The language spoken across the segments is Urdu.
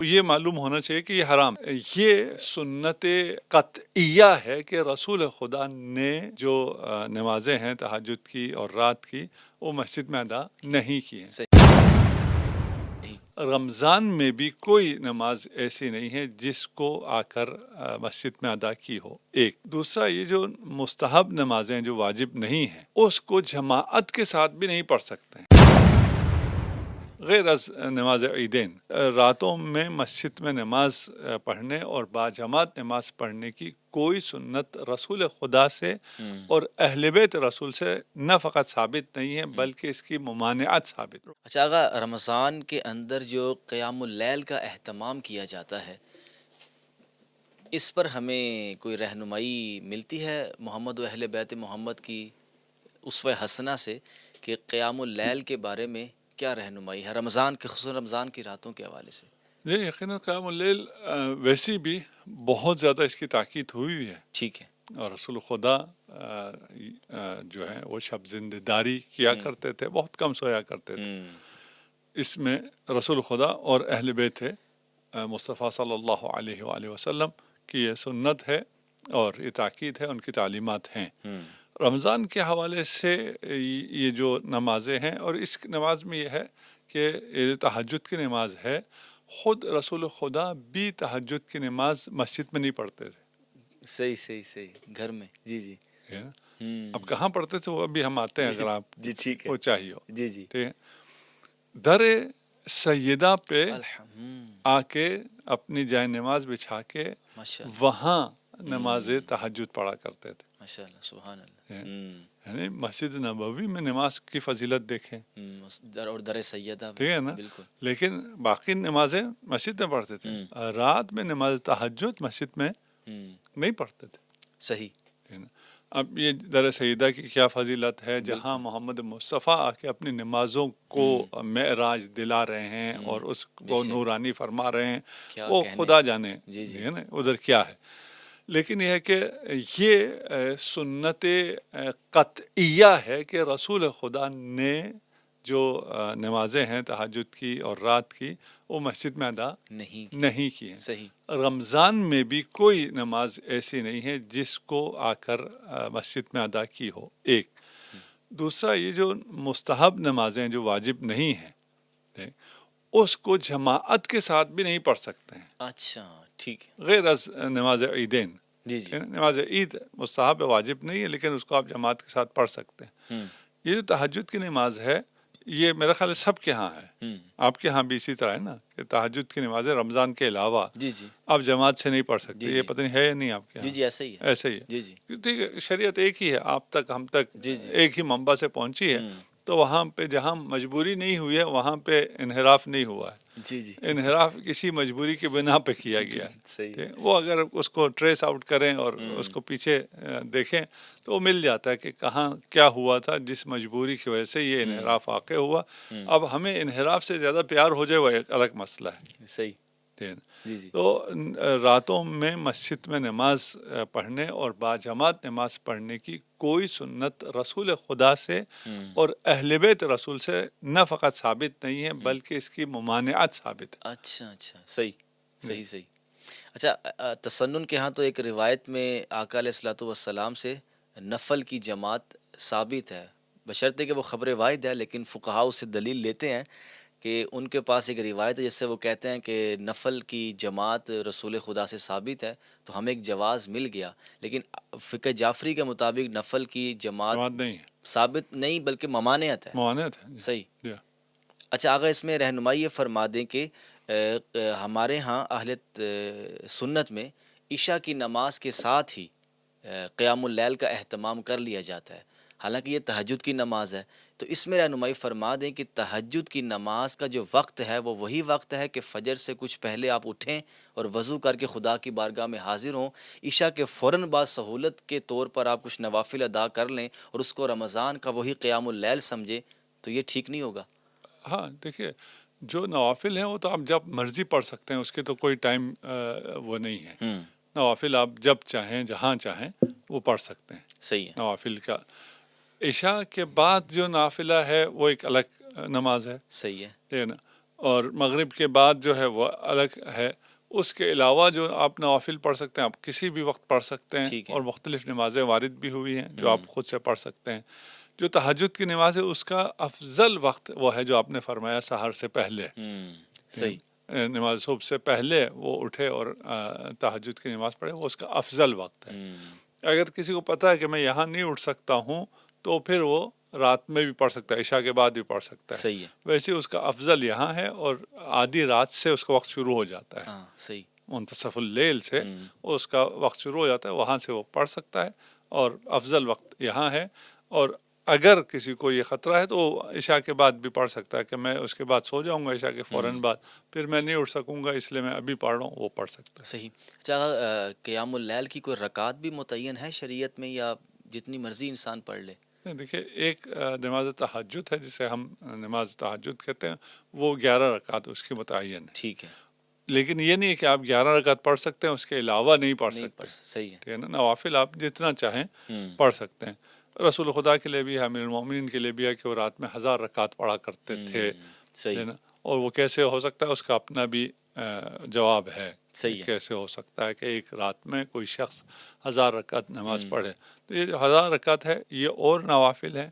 یہ معلوم ہونا چاہیے کہ یہ حرام ہے۔ یہ سنت قطعیہ ہے کہ رسول خدا نے جو نمازیں ہیں تہجد کی اور رات کی وہ مسجد میں ادا نہیں کی ہیں۔ رمضان میں بھی کوئی نماز ایسی نہیں ہے جس کو آ کر مسجد میں ادا کی ہو، ایک۔ دوسرا، یہ جو مستحب نمازیں جو واجب نہیں ہیں اس کو جماعت کے ساتھ بھی نہیں پڑھ سکتے ہیں، غیر از نماز عیدین۔ راتوں میں مسجد میں نماز پڑھنے اور باجماعت نماز پڑھنے کی کوئی سنت رسول خدا سے اور اہل بیت رسول سے نہ فقط ثابت نہیں ہے بلکہ اس کی ممانعت ثابت ہے۔ اچھا آقا، رمضان کے اندر جو قیام اللیل کا اہتمام کیا جاتا ہے، اس پر ہمیں کوئی رہنمائی ملتی ہے محمد و اہل بیت محمد کی اسوہ حسنہ سے کہ قیام اللیل کے بارے میں کیا رہنمائی ہے رمضان کے، خصوصاً رمضان کی راتوں کے حوالے سے؟ جی یقیناً قیام اللیل ویسی بھی بہت زیادہ اس کی تاکید ہوئی ہے، ٹھیک ہے، اور رسول خدا جو ہے وہ شب زندہ داری کیا کرتے تھے، بہت کم سویا کرتے تھے۔ اس میں رسول خدا اور اہل بیت تھے مصطفیٰ صلی اللہ علیہ وآلہ وسلم کی یہ سنت ہے اور یہ تاکید ہے، ان کی تعلیمات ہیں۔ رمضان کے حوالے سے یہ جو نمازیں ہیں، اور اس نماز میں یہ ہے کہ یہ تہجد کی نماز ہے، خود رسول خدا بھی تہجد کی نماز مسجد میں نہیں پڑھتے تھے، صحیح گھر میں، جی اب کہاں پڑھتے تھے وہ ابھی ہم آتے ہیں اگر آپ جی ٹھیک ہے، وہ چاہیے ہو، جی ٹھیک ہے۔ در سیدہ پہ آ کے اپنی جائے نماز بچھا کے وہاں نماز تہجد پڑھا کرتے تھے، ماشاء اللہ، سبحان اللہ۔ یعنی مسجد نبوی میں نماز کی فضیلت دیکھیں، اور در سیدہ، ٹھیک ہے نا، بالکل، لیکن باقی نمازیں مسجد میں پڑھتے تھے، رات میں نماز تہجد مسجد میں نہیں پڑھتے تھے، صحیح۔ اب یہ در سیدہ کی کیا فضیلت ہے، جہاں محمد مصطفیٰ آ کے اپنی نمازوں کو معراج دلا رہے ہیں اور اس کو نورانی فرما رہے ہیں، وہ خدا جانے ادھر کیا ہے۔ لیکن یہ ہے کہ یہ سنت قطعیہ ہے کہ رسول خدا نے جو نمازیں ہیں تہجد کی اور رات کی وہ مسجد میں ادا نہیں کی ہیں۔ صحیح۔ رمضان میں بھی کوئی نماز ایسی نہیں ہے جس کو آ کر مسجد میں ادا کی ہو، ایک۔ دوسرا، یہ جو مستحب نمازیں جو واجب نہیں ہیں اس کو جماعت کے ساتھ بھی نہیں پڑھ سکتے ہیں، اچھا ٹھیک ہے، غیر از نماز عیدین۔ جی نماز عید مستحب واجب نہیں ہے لیکن اس کو آپ جماعت کے ساتھ پڑھ سکتے ہیں۔ یہ جو تہجد کی نماز ہے یہ میرا خیال ہے سب کے ہاں ہے، آپ کے ہاں بھی اسی طرح ہے نا کہ تہجد کی نمازیں رمضان کے علاوہ آپ جماعت سے نہیں پڑھ سکتے، یہ پتہ نہیں ہے یا نہیں آپ کے ہاں؟ جی ایسے ہی ہے، ایسے ہی ہے، ٹھیک ہے۔ شریعت ایک ہی ہے، آپ تک ہم تک ایک ہی منبع سے پہنچی ہے، تو وہاں پہ جہاں مجبوری نہیں ہوئی ہے وہاں پہ انحراف نہیں ہوا ہے، انحراف کسی مجبوری کی بنا پہ کیا گیا ہے۔ وہ اگر اس کو ٹریس آؤٹ کریں اور اس کو پیچھے دیکھیں تو وہ مل جاتا ہے کہ کہاں کیا ہوا تھا جس مجبوری کی وجہ سے یہ انحراف واقع ہوا۔ اب ہمیں انحراف سے زیادہ پیار ہو جائے وہ ایک الگ مسئلہ ہے، صحیح۔ تو راتوں میں مسجد میں نماز پڑھنے اور باجماعت نماز پڑھنے کی کوئی سنت رسول خدا سے اور اہل بیت رسول سے نہ فقط ثابت نہیں ہے بلکہ اس کی ممانعت ثابت ہے۔ اچھا صحیح۔ اچھا، تسنن کے ہاں تو ایک روایت میں آقا علیہ الصلوۃ والسلام سے نفل کی جماعت ثابت ہے، بشرطے کہ وہ خبر واحد ہے، لیکن فقہاء اس سے دلیل لیتے ہیں کہ ان کے پاس ایک روایت ہے جس سے وہ کہتے ہیں کہ نفل کی جماعت رسول خدا سے ثابت ہے، تو ہمیں ایک جواز مل گیا، لیکن فقہ جعفری کے مطابق نفل کی جماعت نہیں ہے، ثابت نہیں بلکہ ممانعت ہے۔ ممانعت ہے، صحیح۔ اچھا آقا، اس میں رہنمائی یہ فرما دیں کہ ہمارے ہاں اہل سنت میں عشاء کی نماز کے ساتھ ہی قیام اللیل کا اہتمام کر لیا جاتا ہے، حالانکہ یہ تہجد کی نماز ہے، تو اس میں رہنمائی فرما دیں کہ تہجد کی نماز کا جو وقت ہے وہ وہی وقت ہے کہ فجر سے کچھ پہلے آپ اٹھیں اور وضو کر کے خدا کی بارگاہ میں حاضر ہوں، عشاء کے فوراً بعد سہولت کے طور پر آپ کچھ نوافل ادا کر لیں اور اس کو رمضان کا وہی قیام اللیل سمجھیں، تو یہ ٹھیک نہیں ہوگا؟ ہاں دیکھیے، جو نوافل ہیں وہ تو آپ جب مرضی پڑھ سکتے ہیں، اس کے تو کوئی ٹائم وہ نہیں ہے، نوافل آپ جب چاہیں جہاں چاہیں وہ پڑھ سکتے ہیں۔ صحیح ہے۔ نوافل کا عشاء کے بعد جو نافلہ ہے وہ ایک الگ نماز ہے، صحیح ہے، ٹھیک ہے نا، اور مغرب کے بعد جو ہے وہ الگ ہے. اس کے علاوہ جو آپ نوافل پڑھ سکتے ہیں آپ کسی بھی وقت پڑھ سکتے ہیں, ٹھیک ہے. اور مختلف نمازیں وارد بھی ہوئی ہیں جو آپ خود سے پڑھ سکتے ہیں. جو تہجد کی نماز ہے اس کا افضل وقت وہ ہے جو آپ نے فرمایا سحر سے پہلے, صحیح. نماز صبح سے پہلے وہ اٹھے اور تہجد کی نماز پڑھے, وہ اس کا افضل وقت ہے. اگر کسی کو پتہ ہے کہ میں یہاں نہیں اٹھ سکتا ہوں تو پھر وہ رات میں بھی پڑھ سکتا ہے, عشاء کے بعد بھی پڑھ سکتا ہے. صحیح ہے. ویسے اس کا افضل یہاں ہے, اور آدھی رات سے اس کا وقت شروع ہو جاتا ہے, ہاں صحیح. منتصف اللیل سے اس کا وقت شروع ہو جاتا ہے, وہاں سے وہ پڑھ سکتا ہے, اور افضل وقت یہاں ہے. اور اگر کسی کو یہ خطرہ ہے تو وہ عشاء کے بعد بھی پڑھ سکتا ہے کہ میں اس کے بعد سو جاؤں گا عشاء کے فوراً بعد, پھر میں نہیں اٹھ سکوں گا اس لیے میں ابھی پڑھ رہا ہوں, وہ پڑھ سکتا ہے. صحیح. اچھا, قیام اللیل کی کوئی رکعت بھی متعین ہے شریعت میں, یا جتنی مرضی انسان پڑھ لے؟ دیکھیے ایک نماز تہجد ہے جسے ہم نماز تہجد کہتے ہیں, وہ 11 رکعت اس کی متعین ہے. ٹھیک ہے. لیکن یہ نہیں ہے کہ آپ 11 رکعت پڑھ سکتے ہیں, اس کے علاوہ نہیں پڑھ نہیں سکتے. صحیح ہے. ٹھیک ہے نا, نوافل آپ جتنا چاہیں پڑھ سکتے ہیں. رسول خدا کے لیے بھی ہے, امیر المومنین کے لیے بھی ہے کہ وہ رات میں 1000 رکعت پڑھا کرتے تھے. صحیح. اور وہ کیسے ہو سکتا ہے, اس کا اپنا بھی جواب ہے. صحیح ہے. کیسے ہو سکتا ہے کہ ایک رات میں کوئی شخص 1000 رکعت نماز پڑھے؟ تو یہ جو 1000 رکعت ہے یہ اور نوافل ہے.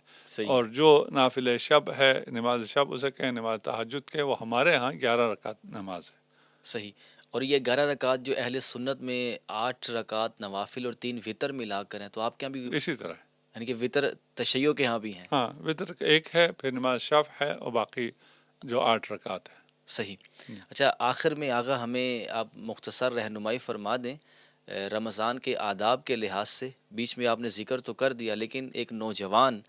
اور جو نافل شب ہے, نماز شب اسے کہیں, نماز تہجد کے, وہ ہمارے ہاں 11 رکعت نماز ہے. صحیح. اور یہ 11 رکعت جو اہل سنت میں 8 رکعت نوافل اور 3 وطر ملا کر ہیں, تو آپ کے یہاں بھی اسی طرح ہے. یعنی کہ وطر تشیع کے ہاں بھی ہیں؟ ہاں, وطر ایک ہے, پھر نماز شب ہے, اور باقی جو 8 رکعت ہے. صحیح. اچھا, آخر میں آغا ہمیں آپ مختصر رہنمائی فرما دیں رمضان کے آداب کے لحاظ سے. بیچ میں آپ نے ذکر تو کر دیا, لیکن ایک نوجوان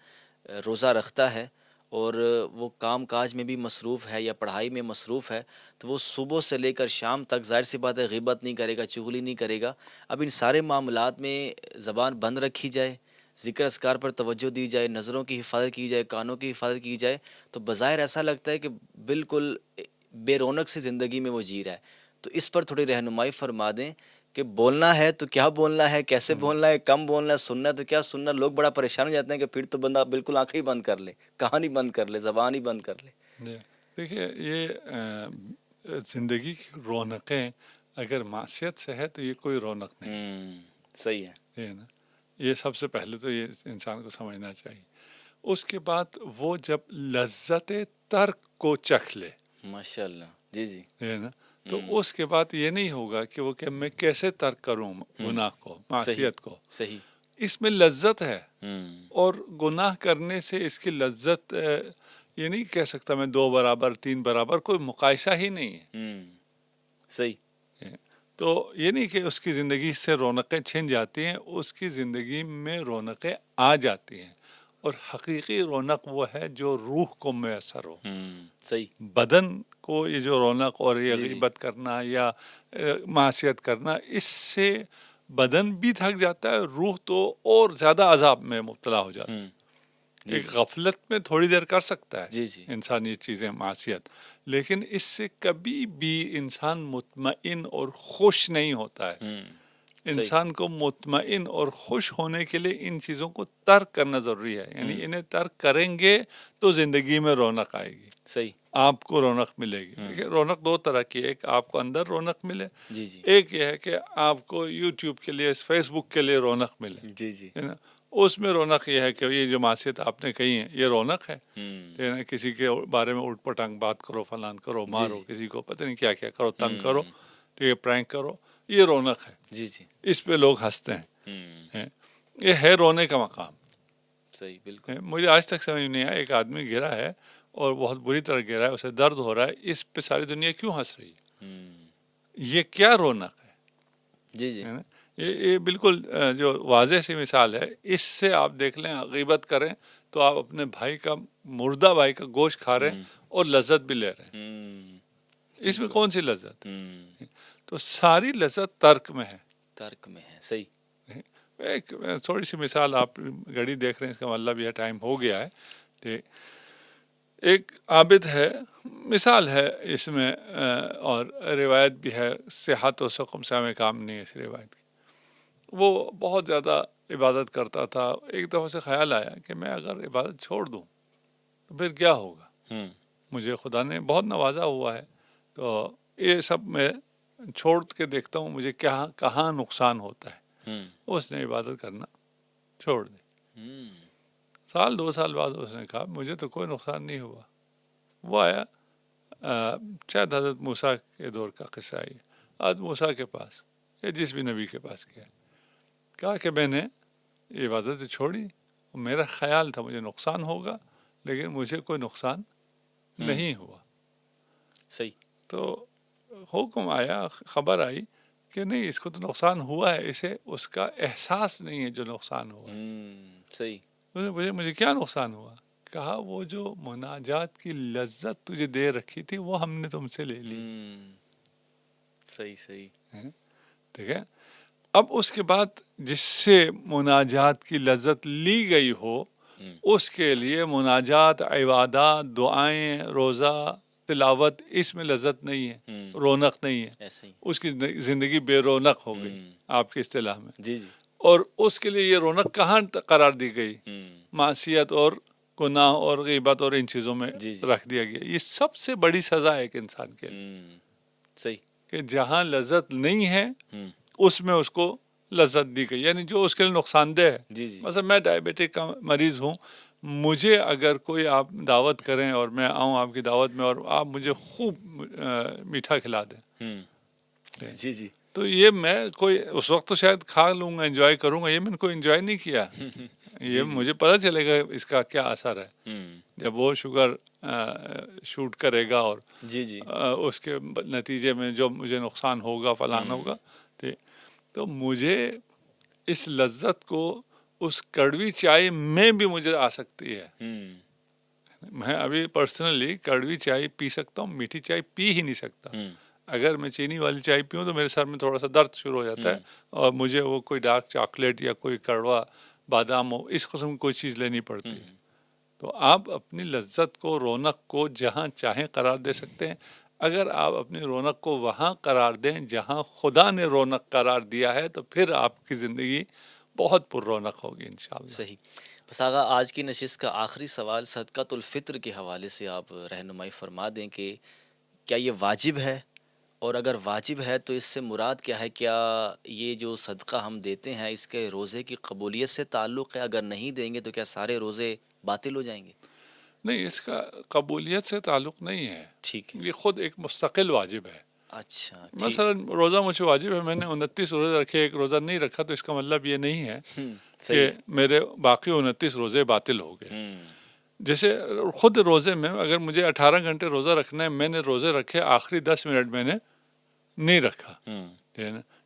روزہ رکھتا ہے اور وہ کام کاج میں بھی مصروف ہے یا پڑھائی میں مصروف ہے, تو وہ صبح سے لے کر شام تک ظاہر سی بات ہے غیبت نہیں کرے گا, چغلی نہیں کرے گا. اب ان سارے معاملات میں زبان بند رکھی جائے, ذکر اذکار پر توجہ دی جائے, نظروں کی حفاظت کی جائے, کانوں کی حفاظت کی جائے, تو بظاہر ایسا لگتا ہے کہ بالکل بے رونق سے زندگی میں وہ جی رہا ہے. تو اس پر تھوڑی رہنمائی فرما دیں کہ بولنا ہے تو کیا بولنا ہے, کیسے بولنا ہے, کم بولنا ہے, سننا ہے تو کیا سننا. لوگ بڑا پریشان ہو جاتے ہیں کہ پھر تو بندہ بالکل آنکھیں ہی بند کر لے, کہانی بند کر لے, زبان ہی بند کر لے. دیکھیے یہ زندگی کی رونقیں اگر معصیت سے ہے تو یہ کوئی رونق نہیں. صحیح ہے. یہ نا, یہ سب سے پہلے تو یہ انسان کو سمجھنا چاہیے. اس کے بعد وہ جب لذت ترک کو چکھ لے, ماشاء اللہ, جی جی, ہے نا, تو اس کے بعد یہ نہیں ہوگا کہ وہ کہ میں کیسے ترک کروں گناہ کو, معصیت کو. صحیح. اس میں لذت ہے, اور گناہ کرنے سے اس کی لذت یہ نہیں کہہ سکتا میں 2 برابر 3 برابر, کوئی مقایسہ ہی نہیں ہے. صحیح. تو یہ نہیں کہ اس کی زندگی سے رونقیں چھن جاتی ہیں, اس کی زندگی میں رونقیں آ جاتی ہیں. اور حقیقی رونق وہ ہے جو روح کو میسر ہو. صحیح. بدن کو یہ جو رونق اور یہ غیبت کرنا یا معصیت کرنا, اس سے بدن بھی تھک جاتا ہے, روح تو اور زیادہ عذاب میں مبتلا ہو جاتا ہے. ایک غفلت میں تھوڑی دیر کر سکتا ہے انسان یہ چیزیں معصیت, لیکن اس سے کبھی بھی انسان مطمئن اور خوش نہیں ہوتا ہے. انسان کو مطمئن اور خوش ہونے کے لیے ان چیزوں کو ترک کرنا ضروری ہے. یعنی انہیں ترک کریں گے تو زندگی میں رونق آئے گی. صحیح. آپ کو رونق ملے گی. دیکھیے رونق 2 طرح کی, ایک آپ کو اندر رونق ملے, ایک یہ ہے کہ آپ کو یوٹیوب کے لیے, فیس بک کے لیے رونق ملے. جی جی, اس میں رونق یہ ہے کہ یہ جو معصیت آپ نے کہی ہے یہ رونق ہے. کسی کے بارے میں اٹھ پٹانگ بات کرو, فلان کرو, مارو کسی کو, پتہ نہیں کیا کیا کرو, تنگ کرو, ٹھیک ہے, پرینک کرو, یہ رونق ہے. جی جی, اس پہ لوگ ہنستے ہیں. یہ ہے رونے کا مقام. صحیح, بالکل. مجھے آج تک سمجھ نہیں آیا, ایک آدمی گرا ہے اور بہت بری طرح گرا ہے, اسے درد ہو رہا ہے, اس پہ ساری دنیا کیوں ہنس رہی ہے؟ یہ کیا رونق ہے؟ جی جی, یہ بالکل جو واضح سی مثال ہے. اس سے آپ دیکھ لیں, غیبت کریں تو آپ اپنے بھائی کا, مردہ بھائی کا گوشت کھا رہے ہیں اور لذت بھی لے رہے ہیں. اس میں کون سی لذت؟ تو ساری لذت ترک میں ہے. ترک میں ہے. صحیح. ایک تھوڑی سی مثال, آپ گھڑی دیکھ رہے ہیں, اس کا مطلب بھی ہے ٹائم ہو گیا ہے. ایک عابد ہے, مثال ہے اس میں, اور روایت بھی ہے, صحت و سقم سے ہمیں کام نہیں ہے اس روایت کی. وہ بہت زیادہ عبادت کرتا تھا. ایک دفعہ سے خیال آیا کہ میں اگر عبادت چھوڑ دوں تو پھر کیا ہوگا. مجھے خدا نے بہت نوازا ہوا ہے، تو یہ سب میں چھوڑ کے دیکھتا ہوں مجھے کہاں نقصان ہوتا ہے، اس نے عبادت کرنا چھوڑ دی۔ سال 2 سال بعد اس نے کہا مجھے تو کوئی نقصان نہیں ہوا۔ وہ آیا، شاید حضرت موسیٰ کے دور کا قصہ ہے، حضرت موسیٰ کے پاس یا جس بھی نبی کے پاس گیا، کہا کہ میں نے یہ عبادت چھوڑی، میرا خیال تھا مجھے نقصان ہوگا لیکن مجھے کوئی نقصان نہیں ہوا۔ صحیح۔ تو حکم آیا، خبر آئی کہ نہیں اس کو تو نقصان ہوا ہے، اسے اس کا احساس نہیں ہے جو نقصان ہوا۔ صحیح۔ مجھے کیا نقصان ہوا؟ کہا وہ جو مناجات کی لذت تجھے دے رکھی تھی وہ ہم نے تم سے لے لی۔ صحیح صحیح۔ ٹھیک ہے، اب اس کے بعد جس سے مناجات کی لذت لی گئی ہو اس کے لیے مناجات، عبادات، دعائیں، روزہ، تلاوت، اس میں لذت نہیں ہے، رونق نہیں ہے، ایسے ہی اس کی زندگی بے رونق ہو گئی آپ کی اصطلاح میں۔ جی جی۔ اور اس کے لیے یہ رونق کہاں قرار دی گئی؟ معصیت اور گناہ اور غیبت اور ان چیزوں میں رکھ دیا گیا۔ یہ سب سے بڑی سزا ہے ایک انسان کے لیے، صحیح، کہ جہاں لذت نہیں ہے اس میں اس کو لذت دی گئی، یعنی جو اس کے لیے نقصان دہ ہے۔ جی جی۔ مثلا میں ڈائبٹک کا مریض ہوں، مجھے اگر کوئی آپ دعوت کریں اور میں آؤں آپ کی دعوت میں اور آپ مجھے خوب میٹھا کھلا دیں، جی جی، تو یہ میں کوئی اس وقت تو شاید کھا لوں گا، انجوائے کروں گا، یہ میں نے کوئی انجوائے نہیں کیا، یہ مجھے پتہ چلے گا اس کا کیا اثر ہے جب وہ شوگر شوٹ کرے گا اور جی جی، اس کے نتیجے میں جو مجھے نقصان ہوگا فلان ہوگا۔ تو مجھے اس لذت کو اس کڑوی چائے میں بھی مجھے آ سکتی ہے۔ میں ابھی پرسنلی کڑوی چائے پی سکتا ہوں، میٹھی چائے پی ہی نہیں سکتا۔ اگر میں چینی والی چائے پیوں تو میرے سر میں تھوڑا سا درد شروع ہو جاتا ہے اور مجھے وہ کوئی ڈارک چاکلیٹ یا کوئی کڑوا بادام ہو، اس قسم کی کوئی چیز لینی پڑتی ہے۔ تو آپ اپنی لذت کو، رونق کو جہاں چاہیں قرار دے سکتے ہیں۔ اگر آپ اپنی رونق کو وہاں قرار دیں جہاں خدا نے رونق قرار دیا ہے تو پھر آپ کی زندگی بہت پر رونق ہوگی انشاءاللہ۔ صحیح۔ بس آغا، آج کی نشست کا آخری سوال صدقۃ الفطر کے حوالے سے آپ رہنمائی فرما دیں کہ کیا یہ واجب ہے، اور اگر واجب ہے تو اس سے مراد کیا ہے؟ کیا یہ جو صدقہ ہم دیتے ہیں اس کے روزے کی قبولیت سے تعلق ہے؟ اگر نہیں دیں گے تو کیا سارے روزے باطل ہو جائیں گے؟ نہیں، اس کا قبولیت سے تعلق نہیں ہے، ٹھیک ہے، یہ خود ایک مستقل واجب ہے۔ اچھا، مثلا روزہ مجھے واجب ہے، میں نے 29 روزے رکھے، ایک روزہ نہیں رکھا، تو اس کا مطلب یہ نہیں ہے کہ میرے باقی 29 روزے باطل ہو گئے۔ جیسے خود روزے میں اگر مجھے 18 گھنٹے روزہ رکھنا ہے، میں نے روزے رکھے، آخری 10 منٹ میں نے نہیں رکھا،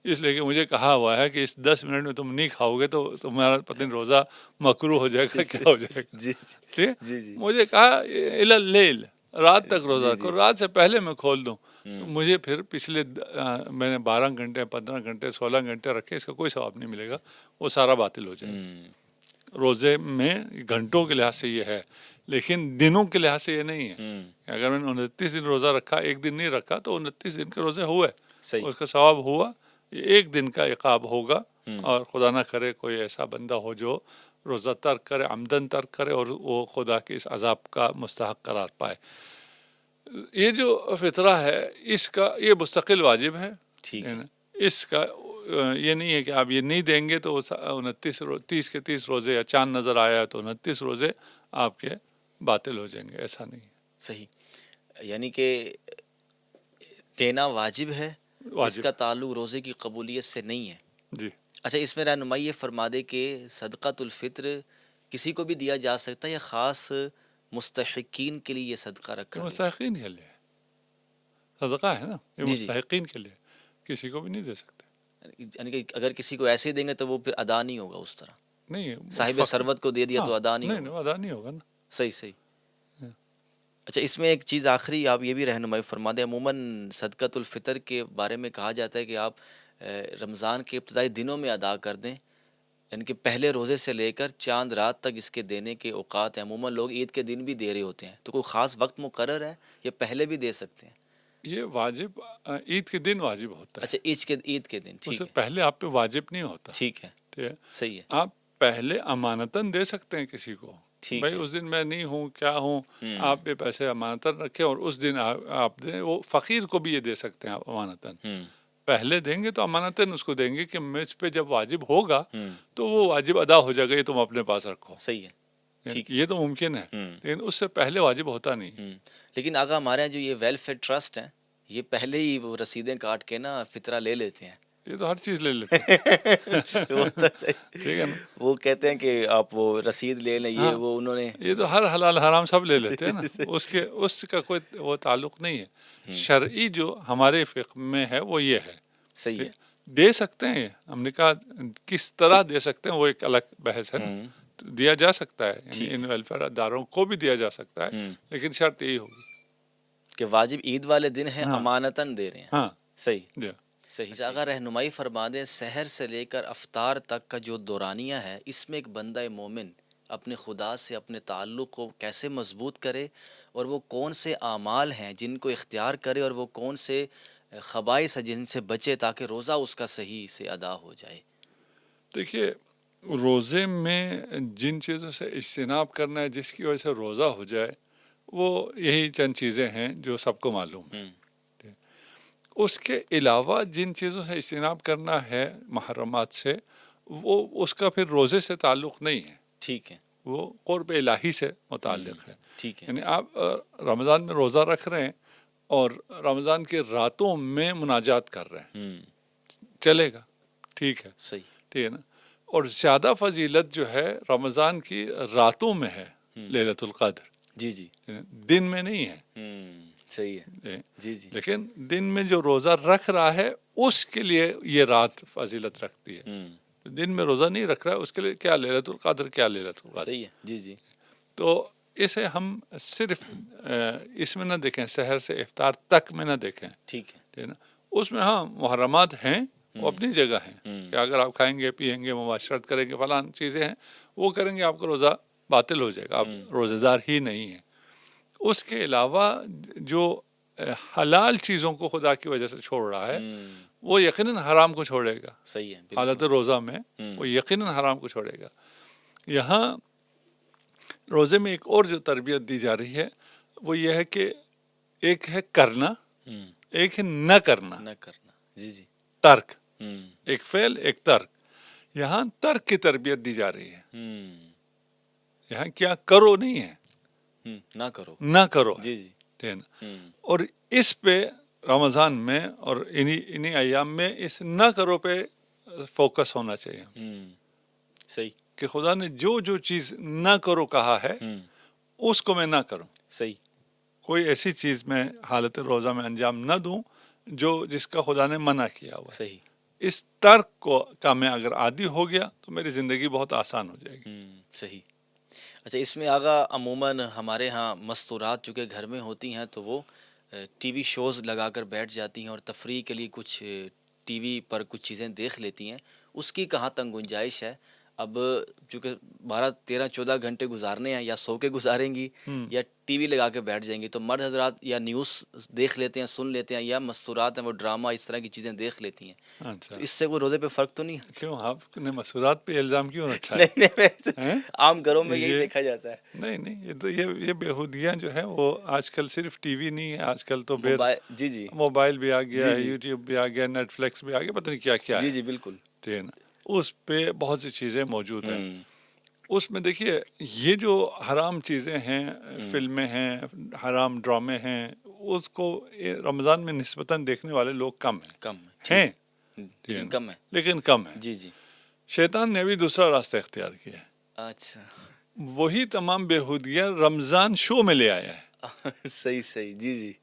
اس لیے کہ مجھے کہا ہوا ہے کہ اس 10 منٹ میں تم نہیں کھاؤ گے تو تمہارا پتہ نہیں روزہ مکروہ ہو جائے گا، کیا ہو جائے گا۔ جی ٹھیک، جی، مجھے کہا الی اللیل، رات تک روزہ رکھو، رات سے پہلے میں کھول دوں، تو مجھے پھر پچھلے میں نے 12 گھنٹے، 15 گھنٹے، 16 گھنٹے رکھے، اس کا کوئی ثواب نہیں ملے گا، وہ سارا باطل ہو جائے گا۔ روزے میں گھنٹوں کے لحاظ سے یہ ہے، لیکن دنوں کے لحاظ سے یہ نہیں ہے۔ اگر میں نے 29 دن روزہ رکھا، ایک دن نہیں رکھا، تو 29 دن کے روزے ہوئے، اس کا ثواب ہوا، یہ ایک دن کا عقاب ہوگا۔ اور خدا نہ کرے کوئی ایسا بندہ ہو جو روزہ ترک کرے، عمدن ترک کرے، اور وہ خدا کے اس عذاب کا مستحق قرار پائے۔ یہ جو فطرہ ہے اس کا یہ مستقل واجب ہے، اس کا یہ نہیں ہے کہ آپ یہ نہیں دیں گے تو 30 کے 30 روزے، یا چاند نظر آیا تو 29 روزے آپ کے باطل ہو جائیں گے، ایسا نہیں ہے۔ صحیح، یعنی کہ دینا واجب ہے، اس کا تعلق روزے کی قبولیت سے نہیں ہے۔ جی، اچھا، اس میں رہنمائی یہ فرما دے کہ صدقۃ الفطر کسی کو بھی دیا جا سکتا ہے یا خاص مستحقین کے لیے یہ صدقہ رکھا گیا؟ مستحقین کے لیے صدقہ ہے نا، یہ مستحقین کے لیے، کسی کو بھی نہیں دے سکتے۔ یعنی کہ اگر کسی کو ایسے دیں گے تو وہ پھر ادا نہیں ہوگا اس طرح، نہیں، صاحب ثروت کو دے دیا تو ادا نہیں ہوگا۔ ادا نہیں ہوگا نا۔ صحیح۔ اچھا، اس میں ایک چیز آخری آپ یہ بھی رہنمائی فرما دیں، عموماً صدقۃ الفطر کے بارے میں کہا جاتا ہے کہ آپ رمضان کے ابتدائی دنوں میں ادا کر دیں، یعنی کہ پہلے روزے سے لے کر چاند رات تک اس کے دینے کے اوقات ہیں۔ عموماً لوگ عید کے دن بھی دے رہے ہوتے ہیں، تو کوئی خاص وقت مقرر ہے یا پہلے بھی دے سکتے ہیں؟ یہ واجب عید کے دن واجب ہوتا ہے۔ اچھا، عید کے دن، ٹھیک ہے، پہلے آپ پہ واجب نہیں ہوتا۔ ٹھیک ہے، صحیح ہے۔ آپ پہلے امانتاً دے سکتے ہیں کسی کو، ٹھیک بھائی ہے اس دن میں نہیں ہوں کیا ہوں، آپ بھی پیسے امانتاً رکھیں اور اس دن آپ دیں. وہ فقیر کو بھی یہ دے سکتے ہیں آپ امانتاً. پہلے دیں گے تو امانتاً اس کو دیں گے کہ مجھ پہ جب واجب ہوگا تو وہ واجب ادا ہو جائے گا، یہ تم اپنے پاس رکھو. صحیح ہے ٹھیک ہے. یہ تو ممکن ہے، لیکن اس سے پہلے واجب ہوتا نہیں. لیکن آقا ہمارے یہاں جو یہ ویلفیئر ٹرسٹ ہیں یہ پہلے ہی وہ رسیدیں کاٹ کے نا فطرہ لے لیتے ہیں. یہ تو ہر چیز لے لیتے ہیں. وہ تو ٹھیک ہے نا. وہ کہتے ہیں کہ آپ وہ رسید لے لیں، یہ ہاں وہ انہوں نے یہ تو ہر حلال حرام سب لے لیتے ہیں نا. اس کا کوئی وہ تعلق نہیں ہے. شرعی جو ہمارے فقہ میں ہے وہ یہ ہے. صحیح ہے. دے سکتے ہیں، ہم نے کہا کس طرح دے سکتے ہیں وہ ایک الگ بحث ہے نا. دیا جا سکتا ہے، یعنی ان ویلفیئر اداروں کو بھی دیا جا سکتا ہے، لیکن شرط یہی ہوگی کہ واجب عید والے دن ہے امانتاً دے رہے ہیں. ہاں صحیح صحیح. اگر رہنمائی فرما دیں سحر سے لے کر افطار تک کا جو دورانیہ ہے، اس میں ایک بندہ مومن اپنے خدا سے اپنے تعلق کو کیسے مضبوط کرے، اور وہ کون سے اعمال ہیں جن کو اختیار کرے، اور وہ کون سے خبائث ہیں جن سے بچے تاکہ روزہ اس کا صحیح سے ادا ہو جائے. دیکھیے روزے میں جن چیزوں سے اجتناب کرنا ہے جس کی وجہ سے روزہ ہو جائے، وہ یہی چند چیزیں ہیں جو سب کو معلوم ہے. اس کے علاوہ جن چیزوں سے اجتناب کرنا ہے محرمات سے، وہ اس کا پھر روزے سے تعلق نہیں ہے. ٹھیک ہے. وہ قرب الہی سے متعلق ہے. ٹھیک ہے. یعنی آپ رمضان میں روزہ رکھ رہے ہیں اور رمضان کی راتوں میں مناجات کر رہے ہیں، چلے گا، ٹھیک ہے. صحیح. ٹھیک ہے نا. اور زیادہ فضیلت جو ہے رمضان کی راتوں میں ہے، لیلۃ القدر. جی جی. دن میں نہیں ہے. صحیح ہے. جی جی. لیکن دن میں جو روزہ رکھ رہا ہے اس کے لیے یہ رات فضیلت رکھتی ہے. دن میں روزہ نہیں رکھ رہا ہے اس کے لیے کیا لیلۃ القدر، کیا لیلۃ القدر. صحیح ہے. جی جی. تو اسے ہم صرف اس میں نہ دیکھیں، سحر سے افطار تک میں نہ دیکھیں. ٹھیک ہے نا. اس میں ہاں محرمات ہیں، وہ اپنی جگہ ہیں کہ اگر آپ کھائیں گے پیئیں گے مباشرت کریں گے فلان چیزیں ہیں وہ کریں گے، آپ کا روزہ باطل ہو جائے گا، آپ روزہ دار ہی نہیں ہیں. اس کے علاوہ جو حلال چیزوں کو خدا کی وجہ سے چھوڑ رہا ہے وہ یقیناً حرام کو چھوڑے گا. صحیح ہے. حالت روزہ میں وہ یقیناً حرام کو چھوڑے گا. یہاں روزے میں ایک اور جو تربیت دی جا رہی ہے وہ یہ ہے کہ ایک ہے کرنا، ایک ہے نہ کرنا. نہ کرنا. جی جی. ترک، ایک فعل ایک ترک. یہاں ترک کی تربیت دی جا رہی ہے. یہاں کیا کرو نہیں ہے، نہ کرو. نہ کرو. جی جی. اور اس پہ رمضان میں اور انہی ایام میں اس نہ کرو پہ فوکس ہونا چاہیے. صحیح. کہ خدا نے جو جو چیز نہ کرو کہا ہے اس کو میں نہ کروں. صحیح. کوئی ایسی چیز میں حالت روزہ میں انجام نہ دوں جس کا خدا نے منع کیا ہوا. صحیح. اس ترک کا میں اگر عادی ہو گیا تو میری زندگی بہت آسان ہو جائے گی. صحیح. اچھا اس میں آگا عموماً ہمارے ہاں مستورات چونکہ گھر میں ہوتی ہیں تو وہ ٹی وی شوز لگا کر بیٹھ جاتی ہیں اور تفریح کے لیے کچھ ٹی وی پر کچھ چیزیں دیکھ لیتی ہیں. اس کی کہاں تک گنجائش ہے؟ اب چونکہ 12-13-14 گھنٹے گزارنے ہیں، یا سو کے گزاریں گی یا ٹی وی لگا کے بیٹھ جائیں گی، تو مرد حضرات یا نیوز دیکھ لیتے ہیں، سن لیتے ہیں، یا مستورات ہیں وہ ڈرامہ اس طرح کی چیزیں دیکھ لیتی ہیں. اچھا. تو اس سے کوئی روزے پہ فرق تو نہیں ہے؟ کیوں آپ نے مسورات پہ الزام کیوں رکھا ہے؟ نہیں عام گھروں میں یہی دیکھا جاتا ہے. نہیں یہ تو یہ بےہودیاں جو ہیں وہ آج کل صرف ٹی وی نہیں ہے، آج کل تو جی جی موبائل بھی آ گیا ہے، یوٹیوب بھی آ گیا، نیٹ فلکس بھی آ گیا، پتہ نہیں کیا کیا ہے. جی جی بالکل. اس پہ بہت سی چیزیں موجود ہیں. اس میں دیکھیے یہ جو حرام چیزیں ہیں، فلمیں ہیں، حرام ڈرامے ہیں، اس کو رمضان میں نسبتاً دیکھنے والے لوگ کم ہیں. لیکن کم ہے. جی جی. شیطان نے ابھی دوسرا راستہ اختیار کیا ہے. اچھا. وہی تمام بےہودگیاں رمضان شو میں لے آیا ہے. صحیح صحیح. جی جی.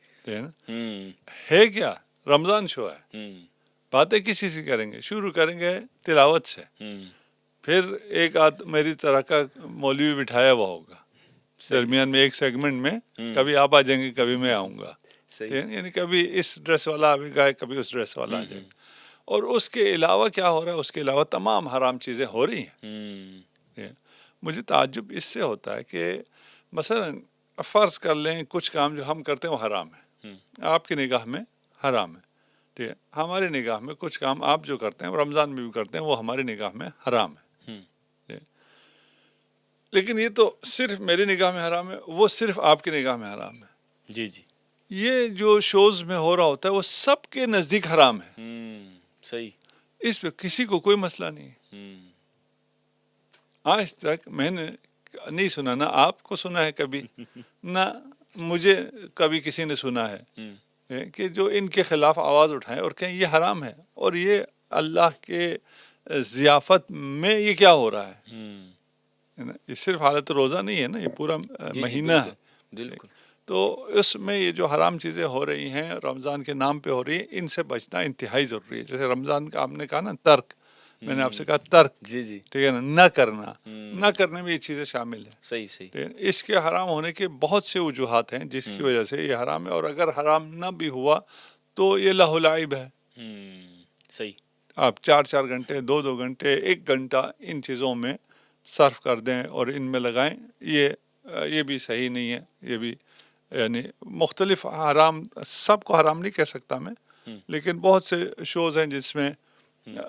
ہے کیا؟ رمضان شو ہے. باتیں کسی سے کریں گے، شروع کریں گے تلاوت سے، پھر ایک میری طرح کا مولوی بٹھایا ہوا ہوگا درمیان میں ایک سیگمنٹ میں، کبھی آپ آ جائیں گے کبھی میں آؤں گا. یعنی کبھی اس ڈریس والا آئے گا کبھی اس ڈریس والا آ جائے گا. اور اس کے علاوہ کیا ہو رہا ہے؟ اس کے علاوہ تمام حرام چیزیں ہو رہی ہیں. مجھے تعجب اس سے ہوتا ہے کہ مثلا فرض کر لیں کچھ کام جو ہم کرتے ہیں وہ حرام ہے، آپ کی نگاہ میں حرام ہے. ٹھیک ہے. ہماری نگاہ میں کچھ کام آپ جو کرتے ہیں رمضان میں بھی کرتے ہیں وہ ہماری نگاہ میں حرام ہے. لیکن یہ تو صرف میری نگاہ میں حرام ہے، وہ صرف آپ کی نگاہ میں حرام ہے. جی جی. یہ جو شوز میں ہو رہا ہوتا ہے وہ سب کے نزدیک حرام ہے. صحیح. اس پہ کسی کو کوئی مسئلہ نہیں ہے. آج تک میں نے نہیں سنا، نہ آپ کو سنا ہے کبھی، نہ مجھے کبھی کسی نے سنا ہے کہ جو ان کے خلاف آواز اٹھائیں اور کہیں یہ حرام ہے اور یہ اللہ کے ضیافت میں یہ کیا ہو رہا ہے. یہ صرف حالت روزہ نہیں ہے نا، یہ پورا مہینہ ہے. بالکل. تو اس میں یہ جو حرام چیزیں ہو رہی ہیں رمضان کے نام پہ ہو رہی ہیں، ان سے بچنا انتہائی ضروری ہے. جیسے رمضان کا آپ نے کہا نا ترک، میں نے آپ سے کہا ترک، جی جی. ٹھیک ہے نا، نہ کرنا، نہ کرنے میں یہ چیزیں شامل ہیں. صحیح صحیح. اس کے حرام ہونے کے بہت سے وجوہات ہیں جس کی وجہ سے یہ حرام ہے، اور اگر حرام نہ بھی ہوا تو یہ لہو لعب ہے. صحیح. آپ 4 گھنٹے، 2 گھنٹے، 1 گھنٹہ ان چیزوں میں صرف کر دیں اور ان میں لگائیں، یہ بھی صحیح نہیں ہے. یہ بھی یعنی مختلف حرام، سب کو حرام نہیں کہہ سکتا میں، لیکن بہت سے شوز ہیں جس میں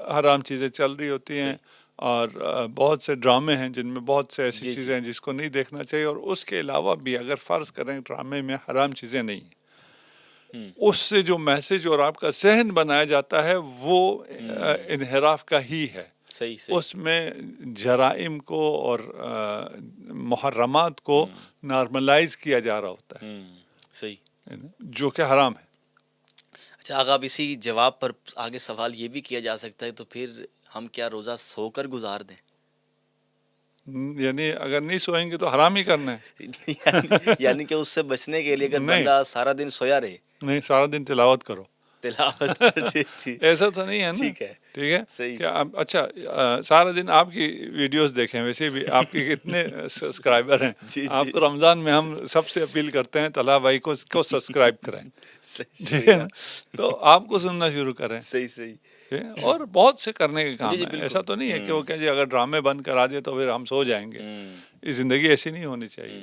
حرام چیزیں چل رہی ہوتی ہیں، اور بہت سے ڈرامے ہیں جن میں بہت سے ایسی چیزیں ہیں جس کو نہیں دیکھنا چاہیے. اور اس کے علاوہ بھی اگر فرض کریں ڈرامے میں حرام چیزیں نہیں ہیں، اس سے جو میسج اور آپ کا ذہن بنایا جاتا ہے وہ انحراف کا ہی ہے. صحیح صحیح. اس میں جرائم کو اور محرمات کو نارملائز کیا جا رہا ہوتا ہے. صحیح. جو کہ حرام ہے. اچھا آگا، اب اسی جواب پر آگے سوال یہ بھی کیا جا سکتا ہے، تو پھر ہم کیا روزہ سو کر گزار دیں؟ یعنی اگر نہیں سوئیں گے تو حرام ہی کرنا ہے. یعنی کہ اس سے بچنے کے لیے اگر بندہ سارا دن سویا رہے، نہیں، سارا دن تلاوت کرو. تلاوت. ایسا تو نہیں ہے نا. ٹھیک ہے. ٹھیک ہے. صحیح. اچھا سارا دن آپ کی ویڈیوز دیکھیں، ویسے بھی آپ کے کتنے سبسکرائبر ہیں. آپ کو رمضان میں ہم سب سے اپیل کرتے ہیں طلحہ بھائی کو سبسکرائب کریں. ٹھیک ہے نا. تو آپ کو سننا شروع کریں. صحیح صحیح. اور بہت سے کرنے کے کام ہیں. ایسا تو نہیں ہے کہ وہ کہ جی اگر ڈرامے بند کرا دے تو پھر ہم سو جائیں گے. یہ زندگی ایسی نہیں ہونی چاہیے.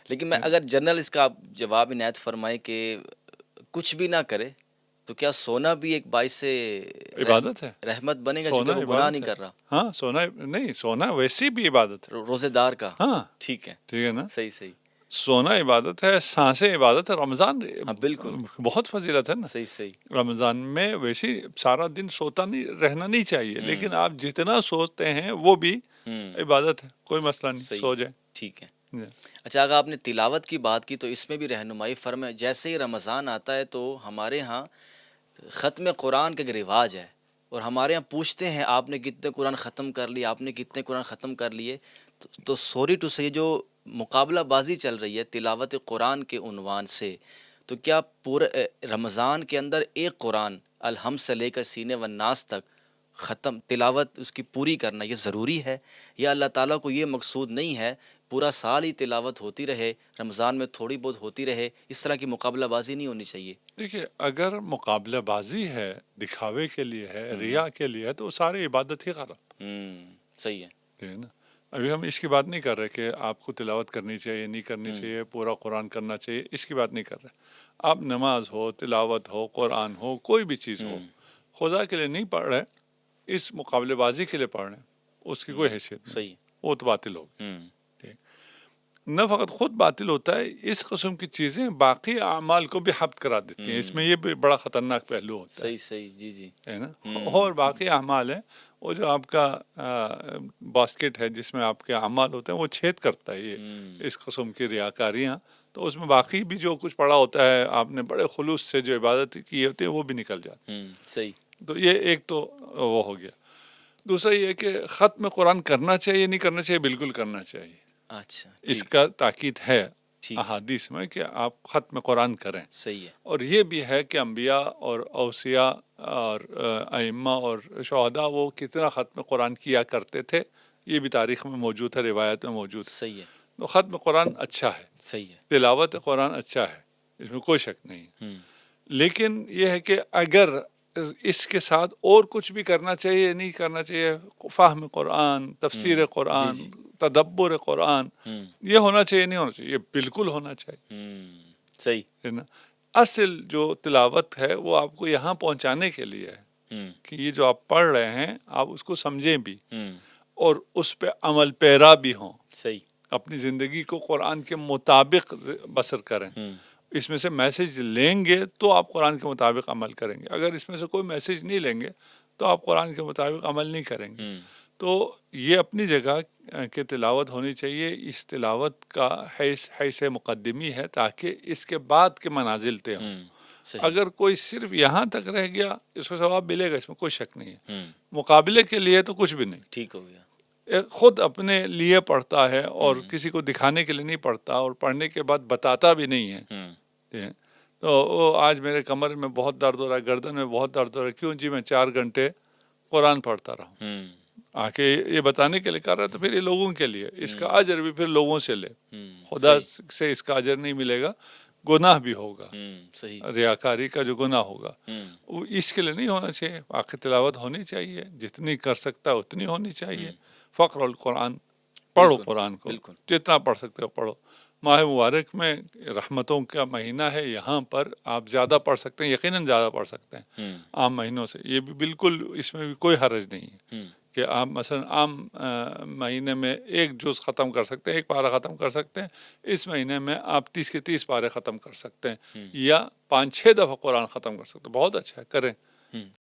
لیکن میں اگر جنرل اس کا آپ جواب عنایت فرمائیں کہ کچھ بھی نہ کرے تو کیا سونا بھی ایک باعث عبادت ہے، رحمت بنے گا، چونکہ وہ گناہ نہیں کر رہا؟ ہاں سونا نہیں، سونا ویسی بھی عبادت ہے روزے دار کا. ہاں ٹھیک ہے. ٹھیک ہے نا. صحیح صحیح. سونا عبادت ہے، سانسیں عبادت ہے. رمضان بالکل بہت فضیلت ہے نا. صحیح صحیح. رمضان میں ویسے سارا دن سوتا نہیں رہنا نہیں چاہیے، لیکن آپ جتنا سوتے ہیں وہ بھی عبادت ہے. کوئی مسئلہ نہیں، سو جائیں. ٹھیک ہے. اچھا اگر آپ نے تلاوت کی بات کی تو اس میں بھی رہنمائی فرمائیں. جیسے ہی رمضان آتا ہے تو ہمارے ہاں ختم قرآن کا ایک رواج ہے، اور ہمارے یہاں پوچھتے ہیں آپ نے کتنے قرآن ختم کر لیے، آپ نے کتنے قرآن ختم کر لیے. تو سوری ٹو سے جو مقابلہ بازی چل رہی ہے تلاوت قرآن کے عنوان سے، تو کیا پورے رمضان کے اندر ایک قرآن الحمد سے لے کر سینے والناس تک ختم تلاوت اس کی پوری کرنا یہ ضروری ہے، یا اللہ تعالیٰ کو یہ مقصود نہیں ہے پورا سال ہی تلاوت ہوتی رہے، رمضان میں تھوڑی بہت ہوتی رہے، اس طرح کی مقابلہ بازی نہیں ہونی چاہیے؟ دیکھیے اگر مقابلہ بازی ہے، دکھاوے کے لیے ہے، ریا کے لیے ہے، تو سارے عبادت ہی خراب. صحیح ہے. ٹھیک ہے نا. ابھی ہم اس کی بات نہیں کر رہے کہ آپ کو تلاوت کرنی چاہیے نہیں کرنی چاہیے، پورا قرآن کرنا چاہیے، اس کی بات نہیں کر رہے. آپ نماز ہو، تلاوت ہو، قرآن ہو، کوئی بھی چیز ہو، خدا کے لیے نہیں پڑھ رہے، اس مقابلے بازی کے لیے پڑھ رہے ہیں، اس کی کوئی حیثیت نہیں. صحیح. وہ تو باطل ہوگی. نہ فقط خود باطل ہوتا ہے، اس قسم کی چیزیں باقی اعمال کو بھی حبط کرا دیتی ہیں. اس میں یہ بھی بڑا خطرناک پہلو ہوتا ہے. صحیح صحیح. جی جی. ہے نا. اور باقی اعمال ہیں، وہ جو آپ کا باسکٹ ہے جس میں آپ کے اعمال ہوتے ہیں وہ چھید کرتا ہے یہ اس قسم کی ریاکاریاں. تو اس میں باقی بھی جو کچھ پڑا ہوتا ہے، آپ نے بڑے خلوص سے جو عبادت کی ہوتی ہے وہ بھی نکل جاتی. صحیح. تو یہ ایک تو وہ ہو گیا. دوسرا یہ کہ ختم قرآن کرنا چاہیے نہیں کرنا چاہیے، بالکل کرنا چاہیے. اچھا اس کا تاکید ہے احادیث میں کہ آپ ختم قرآن کریں. صحیح ہے. اور یہ بھی ہے کہ انبیاء اور اوصیاء اور ائمہ اور شہداء وہ کتنا ختم قرآن کیا کرتے تھے، یہ بھی تاریخ میں موجود ہے، روایت میں موجود ہے. صحیح ہے. تو ختم قرآن اچھا ہے. صحیح ہے. تلاوت قرآن اچھا ہے، اس میں کوئی شک نہیں. لیکن یہ ہے کہ اگر اس کے ساتھ اور کچھ بھی کرنا چاہیے نہیں کرنا چاہیے، فہم قرآن، تفسیر قرآن، تدبر قرآن، یہ ہونا چاہیے نہیں ہونا چاہیے، یہ بالکل ہونا چاہیے. صحیح ہے نا. اصل جو تلاوت ہے وہ آپ کو یہاں پہنچانے کے لیے ہے کہ یہ جو آپ پڑھ رہے ہیں آپ اس کو سمجھیں بھی، اور اس پہ عمل پیرا بھی ہوں، صحیح. اپنی زندگی کو قرآن کے مطابق بسر کریں. اس میں سے میسج لیں گے تو آپ قرآن کے مطابق عمل کریں گے. اگر اس میں سے کوئی میسج نہیں لیں گے تو آپ قرآن کے مطابق عمل نہیں کریں گے. تو یہ اپنی جگہ کہ تلاوت ہونی چاہیے. اس تلاوت کا حیث مقدمی ہے تاکہ اس کے بعد کے منازل طے ہوں. اگر کوئی صرف یہاں تک رہ گیا اس کو ثواب ملے گا، اس میں کوئی شک نہیں ہے. مقابلے کے لیے تو کچھ بھی نہیں، ٹھیک ہو گیا. خود اپنے لیے پڑھتا ہے اور کسی کو دکھانے کے لیے نہیں پڑھتا، اور پڑھنے کے بعد بتاتا بھی نہیں ہے. تو وہ آج میرے کمر میں بہت درد ہو رہا ہے، گردن میں بہت درد ہو رہا ہے، کیوں جی میں 4 گھنٹے قرآن پڑھتا رہا ہوں. آ کے یہ بتانے کے لیے کر رہا ہے تو پھر یہ لوگوں کے لیے، اس کا اجر بھی پھر لوگوں سے لے. خدا سے اس کا اجر نہیں ملے گا، گناہ بھی ہوگا. ریاکاری کا جو گناہ ہوگا وہ اس کے لیے نہیں ہونا چاہیے. آخر تلاوت ہونی چاہیے، جتنی کر سکتا ہے اتنی ہونی چاہیے. فقر القرآن، پڑھو قرآن کو، جتنا پڑھ سکتے ہو پڑھو. ماہ مبارک میں رحمتوں کا مہینہ ہے، یہاں پر آپ زیادہ پڑھ سکتے ہیں، یقیناً زیادہ پڑھ سکتے ہیں عام مہینوں سے. یہ بھی بالکل اس میں بھی کوئی حرج نہیں ہے کہ آپ مثلا عام مہینے میں 1 جز ختم کر سکتے ہیں، 1 پارہ ختم کر سکتے ہیں. اس مہینے میں آپ 30 کے 30 پارے ختم کر سکتے ہیں، یا 5-6 دفعہ قرآن ختم کر سکتے ہیں. بہت اچھا ہے، کریں.